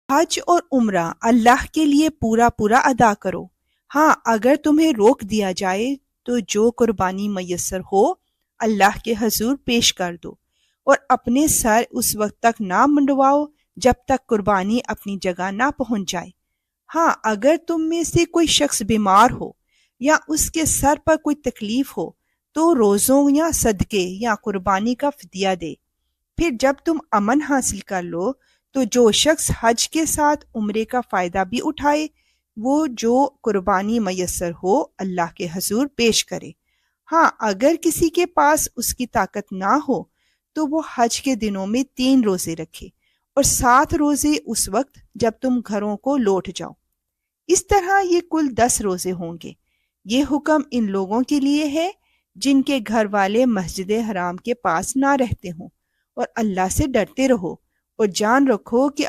हज और उम्रा अल्लाह के लिए पूरा पूरा अदा करो। हाँ, अगर तुम्हें रोक दिया जाए तो जो कुर्बानी मयस्सर हो अल्लाह के हजूर पेश कर दो और अपने सर उस वक्त तक ना मुंडवाओ जब तक कुर्बानी अपनी जगह ना पहुंच जाए। हाँ, अगर तुम में से कोई शख्स बीमार हो या उसके सर पर कोई तकलीफ हो तो रोज़ों या सदके या कुर्बानी का फिदिया दे। फिर जब तुम अमन हासिल कर लो तो जो शख्स हज के साथ उम्रे का फ़ायदा भी उठाए वो जो कुर्बानी मयस्सर हो अल्लाह के हजूर पेश करे। हाँ, अगर किसी के पास उसकी ताकत ना हो तो वो हज के दिनों में 3 रोजे रखे और 7 रोजे उस वक्त जब तुम घरों को लौट जाओ। इस तरह ये कुल 10 रोजे होंगे। ये हुक्म इन लोगों के लिए है जिनके घर वाले मस्जिद हराम के पास ना रहते हों। और अल्लाह से डरते रहो और जान रखो कि